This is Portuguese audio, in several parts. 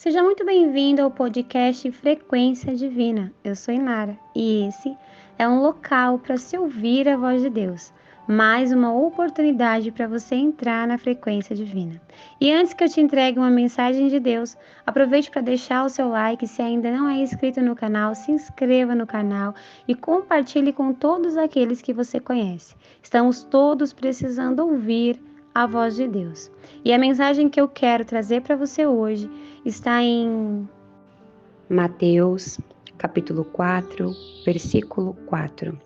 Seja muito bem-vindo ao podcast Frequência Divina. Eu sou Inara e esse é um local para se ouvir a voz de Deus, mais uma oportunidade para você entrar na frequência divina. E antes que eu te entregue uma mensagem de Deus, aproveite para deixar o seu like. Se ainda não é inscrito no canal, se inscreva no canal e compartilhe com todos aqueles que você conhece. Estamos todos precisando ouvir a voz de Deus. E a mensagem que eu quero trazer para você hoje está em Mateus, capítulo 4, versículo 4.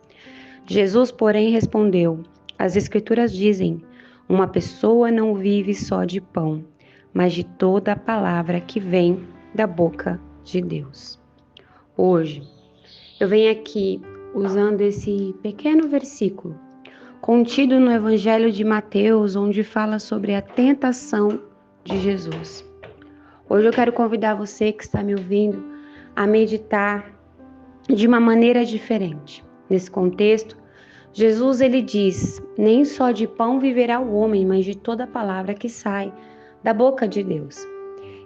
Jesus, porém, respondeu: As Escrituras dizem, uma pessoa não vive só de pão, mas de toda a palavra que vem da boca de Deus. Hoje, eu venho aqui usando esse pequeno versículo contido no Evangelho de Mateus, onde fala sobre a tentação de Jesus. Hoje eu quero convidar você que está me ouvindo a meditar de uma maneira diferente. Nesse contexto, Jesus ele diz: nem só de pão viverá o homem, mas de toda palavra que sai da boca de Deus.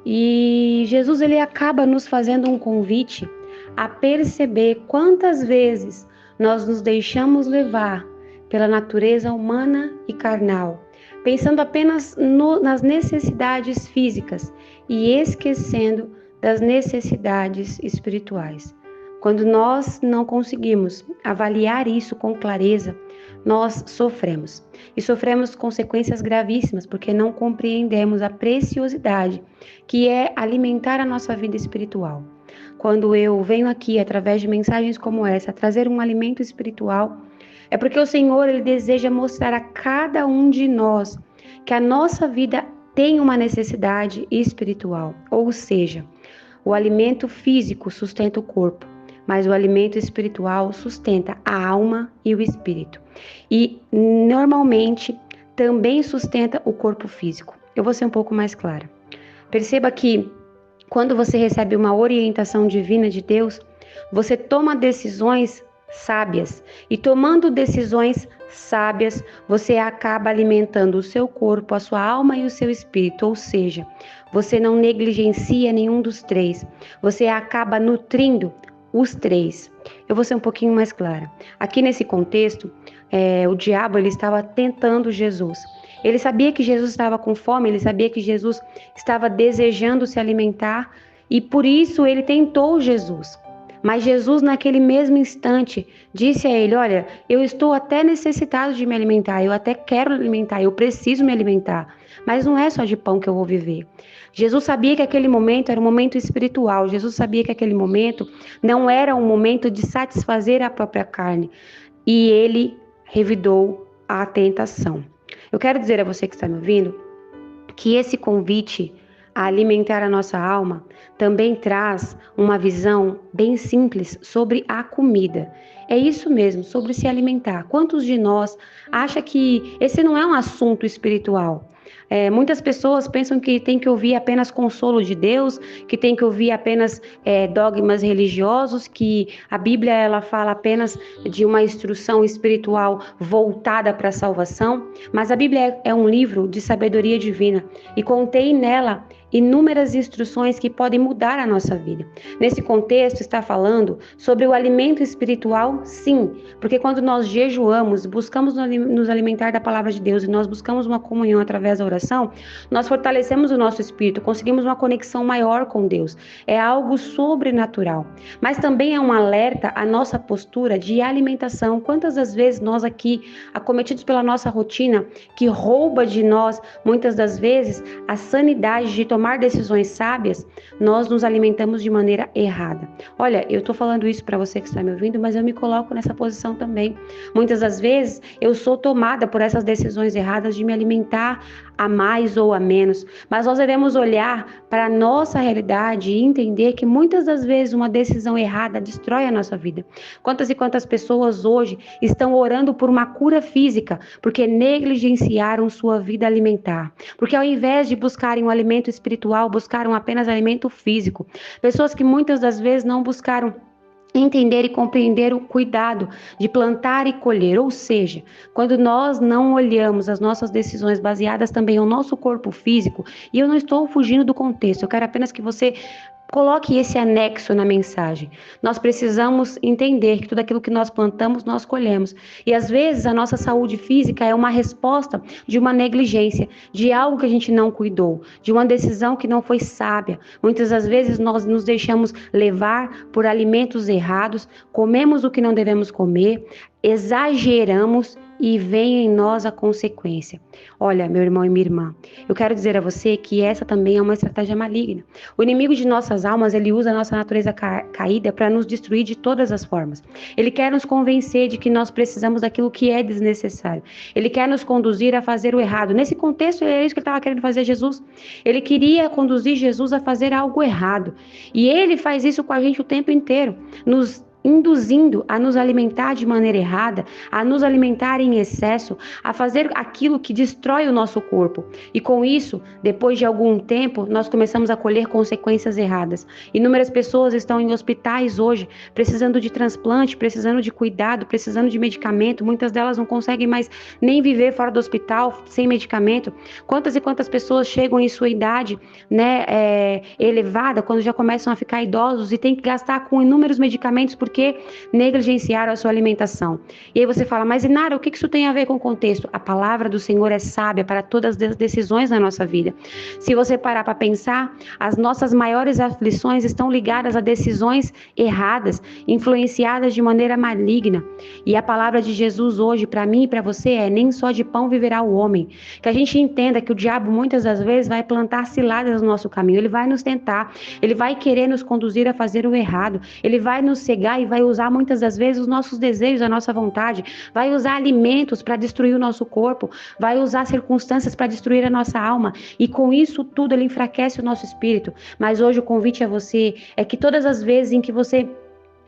E Jesus ele acaba nos fazendo um convite a perceber quantas vezes nós nos deixamos levar pela natureza humana e carnal, pensando apenas nas necessidades físicas e esquecendo das necessidades espirituais. Quando nós não conseguimos avaliar isso com clareza, nós sofremos. E sofremos consequências gravíssimas, porque não compreendemos a preciosidade que é alimentar a nossa vida espiritual. Quando eu venho aqui, através de mensagens como essa, trazer um alimento espiritual, é porque o Senhor ele deseja mostrar a cada um de nós que a nossa vida tem uma necessidade espiritual. Ou seja, o alimento físico sustenta o corpo, mas o alimento espiritual sustenta a alma e o espírito. E, normalmente, também sustenta o corpo físico. Eu vou ser um pouco mais clara. Perceba que, quando você recebe uma orientação divina de Deus, você toma decisões sábias. E tomando decisões sábias, você acaba alimentando o seu corpo, a sua alma e o seu espírito. Ou seja, você não negligencia nenhum dos três. Você acaba nutrindo os três. Eu vou ser um pouquinho mais clara. Aqui nesse contexto, o diabo ele estava tentando Jesus. Ele sabia que Jesus estava com fome, ele sabia que Jesus estava desejando se alimentar e por isso ele tentou Jesus. Mas Jesus, naquele mesmo instante, disse a ele: olha, eu estou até necessitado de me alimentar, eu até quero alimentar, eu preciso me alimentar, mas não é só de pão que eu vou viver. Jesus sabia que aquele momento era um momento espiritual, Jesus sabia que aquele momento não era um momento de satisfazer a própria carne, e ele revidou a tentação. Eu quero dizer a você que está me ouvindo que esse convite a alimentar a nossa alma também traz uma visão bem simples sobre a comida. É isso mesmo, sobre se alimentar. Quantos de nós acham que esse não é um assunto espiritual? Muitas pessoas pensam que tem que ouvir apenas consolo de Deus, que tem que ouvir apenas dogmas religiosos, que a Bíblia ela fala apenas de uma instrução espiritual voltada para a salvação, mas a Bíblia é um livro de sabedoria divina e contém nela inúmeras instruções que podem mudar a nossa vida. Nesse contexto, está falando sobre o alimento espiritual, sim, porque quando nós jejuamos, buscamos nos alimentar da palavra de Deus e nós buscamos uma comunhão através da oração, nós fortalecemos o nosso espírito, conseguimos uma conexão maior com Deus. É algo sobrenatural. Mas também é um alerta à nossa postura de alimentação. Quantas das vezes nós aqui, acometidos pela nossa rotina, que rouba de nós, muitas das vezes, a sanidade de tomar decisões sábias, nós nos alimentamos de maneira errada. Olha, eu estou falando isso para você que está me ouvindo, mas eu me coloco nessa posição também. Muitas das vezes eu sou tomada por essas decisões erradas de me alimentar a mais ou a menos, mas nós devemos olhar para a nossa realidade e entender que muitas das vezes uma decisão errada destrói a nossa vida. Quantas e quantas pessoas hoje estão orando por uma cura física porque negligenciaram sua vida alimentar, porque ao invés de buscarem um alimento espiritual, buscaram apenas alimento físico. Pessoas que muitas das vezes não buscaram entender e compreender o cuidado de plantar e colher, ou seja, quando nós não olhamos as nossas decisões baseadas também no nosso corpo físico, e eu não estou fugindo do contexto, eu quero apenas que você coloque esse anexo na mensagem. Nós precisamos entender que tudo aquilo que nós plantamos, nós colhemos. E às vezes a nossa saúde física é uma resposta de uma negligência, de algo que a gente não cuidou, de uma decisão que não foi sábia. Muitas das vezes nós nos deixamos levar por alimentos errados, comemos o que não devemos comer, exageramos e vem em nós a consequência. Olha, meu irmão e minha irmã, eu quero dizer a você que essa também é uma estratégia maligna. O inimigo de nossas almas, ele usa a nossa natureza caída para nos destruir de todas as formas. Ele quer nos convencer de que nós precisamos daquilo que é desnecessário. Ele quer nos conduzir a fazer o errado. Nesse contexto, é isso que ele estava querendo fazer Jesus. Ele queria conduzir Jesus a fazer algo errado. E ele faz isso com a gente o tempo inteiro, nos induzindo a nos alimentar de maneira errada, a nos alimentar em excesso, a fazer aquilo que destrói o nosso corpo. E com isso, depois de algum tempo, nós começamos a colher consequências erradas. Inúmeras pessoas estão em hospitais hoje, precisando de transplante, precisando de cuidado, precisando de medicamento. Muitas delas não conseguem mais nem viver fora do hospital sem medicamento. Quantas e quantas pessoas chegam em sua idade, elevada, quando já começam a ficar idosos e têm que gastar com inúmeros medicamentos porque negligenciaram a sua alimentação. E aí você fala, mas Inara, o que isso tem a ver com o contexto? A palavra do Senhor é sábia para todas as decisões na nossa vida. Se você parar para pensar, as nossas maiores aflições estão ligadas a decisões erradas, influenciadas de maneira maligna. E a palavra de Jesus hoje, para mim e para você, é: nem só de pão viverá o homem. Que a gente entenda que o diabo muitas das vezes vai plantar ciladas no nosso caminho, ele vai nos tentar, ele vai querer nos conduzir a fazer o errado, ele vai nos cegar e vai usar muitas das vezes os nossos desejos, a nossa vontade, vai usar alimentos para destruir o nosso corpo, vai usar circunstâncias para destruir a nossa alma, e com isso tudo ele enfraquece o nosso espírito. Mas hoje o convite a você é que todas as vezes em que você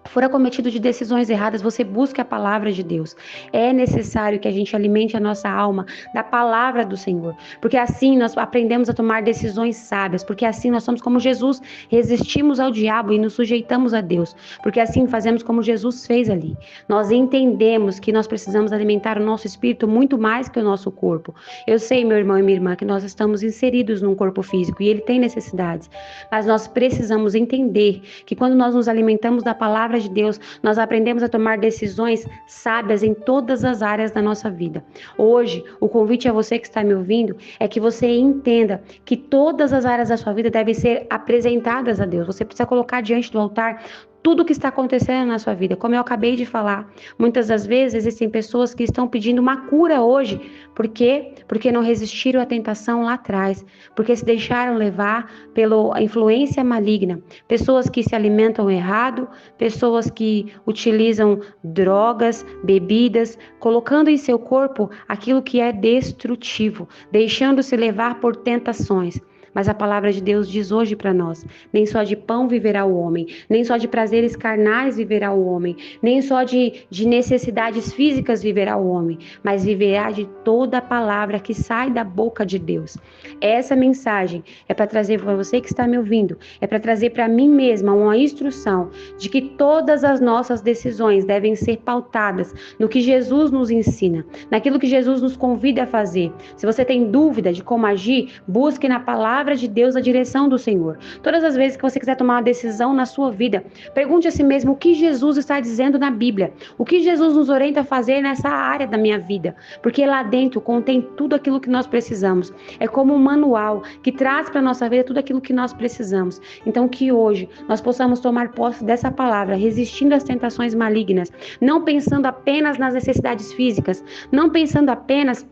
for acometido de decisões erradas, você busque a palavra de Deus. É necessário que a gente alimente a nossa alma da palavra do Senhor, porque assim nós aprendemos a tomar decisões sábias, porque assim nós somos como Jesus, resistimos ao diabo e nos sujeitamos a Deus, porque assim fazemos como Jesus fez ali. Nós entendemos que nós precisamos alimentar o nosso espírito muito mais que o nosso corpo. Eu sei, meu irmão e minha irmã, que nós estamos inseridos num corpo físico e ele tem necessidades, mas nós precisamos entender que quando nós nos alimentamos da palavra de Deus, nós aprendemos a tomar decisões sábias em todas as áreas da nossa vida. Hoje, o convite a você que está me ouvindo é que você entenda que todas as áreas da sua vida devem ser apresentadas a Deus. Você precisa colocar diante do altar tudo o que está acontecendo na sua vida. Como eu acabei de falar, muitas das vezes existem pessoas que estão pedindo uma cura hoje. Por quê? Porque não resistiram à tentação lá atrás, porque se deixaram levar pela influência maligna. Pessoas que se alimentam errado, pessoas que utilizam drogas, bebidas, colocando em seu corpo aquilo que é destrutivo, deixando-se levar por tentações. Mas a palavra de Deus diz hoje para nós: nem só de pão viverá o homem, nem só de prazeres carnais viverá o homem, nem só de necessidades físicas viverá o homem, mas viverá de toda a palavra que sai da boca de Deus. Essa mensagem é para trazer para você que está me ouvindo, é para trazer para mim mesma uma instrução de que todas as nossas decisões devem ser pautadas no que Jesus nos ensina, naquilo que Jesus nos convida a fazer. Se você tem dúvida de como agir, busque na palavra de Deus a direção do Senhor. Todas as vezes que você quiser tomar uma decisão na sua vida, pergunte a si mesmo o que Jesus está dizendo na Bíblia, o que Jesus nos orienta a fazer nessa área da minha vida, porque lá dentro contém tudo aquilo que nós precisamos. É como um manual que traz para a nossa vida tudo aquilo que nós precisamos. Então que hoje nós possamos tomar posse dessa palavra, resistindo às tentações malignas, não pensando apenas nas necessidades físicas, não pensando apenas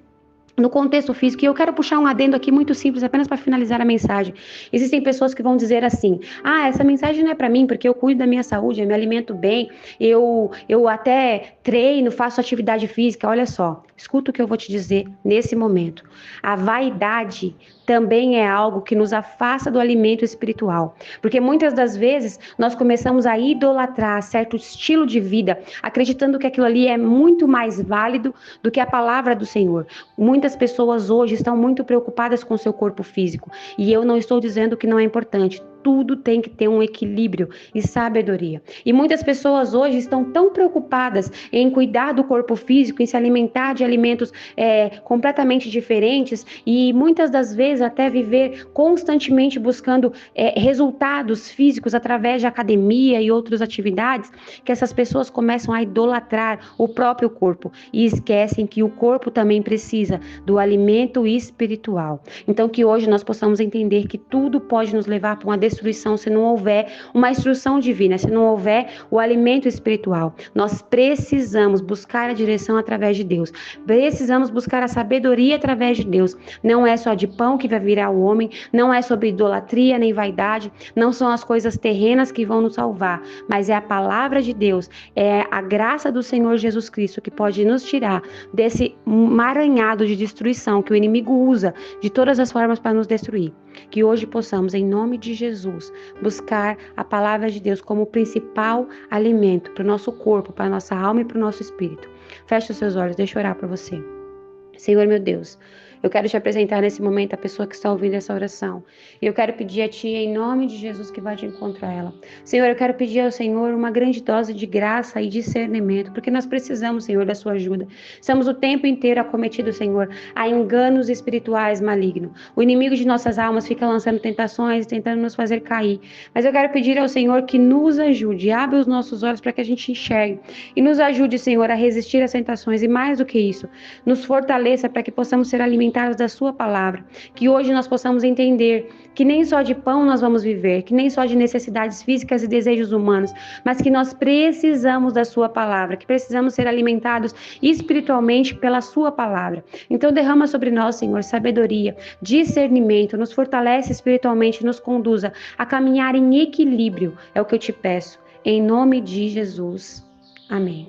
no contexto físico. E eu quero puxar um adendo aqui muito simples, apenas para finalizar a mensagem. Existem pessoas que vão dizer assim: essa mensagem não é para mim, porque eu cuido da minha saúde, eu me alimento bem, eu até treino, faço atividade física. Olha só, escuta o que eu vou te dizer nesse momento. A vaidade também é algo que nos afasta do alimento espiritual, porque muitas das vezes nós começamos a idolatrar certo estilo de vida, acreditando que aquilo ali é muito mais válido do que a palavra do Senhor. Muitas pessoas hoje estão muito preocupadas com o seu corpo físico, e eu não estou dizendo que não é importante. tudo tem que ter um equilíbrio e sabedoria. E muitas pessoas hoje estão tão preocupadas em cuidar do corpo físico, em se alimentar de alimentos completamente diferentes e muitas das vezes até viver constantemente buscando resultados físicos através de academia e outras atividades, que essas pessoas começam a idolatrar o próprio corpo e esquecem que o corpo também precisa do alimento espiritual. Então que hoje nós possamos entender que tudo pode nos levar para uma destruição se não houver uma instrução divina, se não houver o alimento espiritual. Nós precisamos buscar a direção através de Deus. Precisamos buscar a sabedoria através de Deus. Não é só de pão que vai virar o homem, não é sobre idolatria nem vaidade, não são as coisas terrenas que vão nos salvar, mas é a palavra de Deus, é a graça do Senhor Jesus Cristo que pode nos tirar desse emaranhado de destruição que o inimigo usa de todas as formas para nos destruir. Que hoje possamos, em nome de Jesus, buscar a palavra de Deus como o principal alimento para o nosso corpo, para a nossa alma e para o nosso espírito. Feche os seus olhos, deixa eu orar para você. Senhor meu Deus, eu quero te apresentar nesse momento a pessoa que está ouvindo essa oração. E eu quero pedir a Ti, em nome de Jesus, que vá de encontro a ela. Senhor, eu quero pedir ao Senhor uma grande dose de graça e discernimento, porque nós precisamos, Senhor, da Sua ajuda. Estamos o tempo inteiro acometidos, Senhor, a enganos espirituais malignos. O inimigo de nossas almas fica lançando tentações, tentando nos fazer cair. Mas eu quero pedir ao Senhor que nos ajude, abra os nossos olhos para que a gente enxergue. E nos ajude, Senhor, a resistir às tentações. E mais do que isso, nos fortaleça para que possamos ser alimentados da Sua palavra, que hoje nós possamos entender que nem só de pão nós vamos viver, que nem só de necessidades físicas e desejos humanos, mas que nós precisamos da Sua palavra, que precisamos ser alimentados espiritualmente pela Sua palavra. Então derrama sobre nós, Senhor, sabedoria, discernimento, nos fortalece espiritualmente, nos conduza a caminhar em equilíbrio, é o que eu te peço, em nome de Jesus. Amém.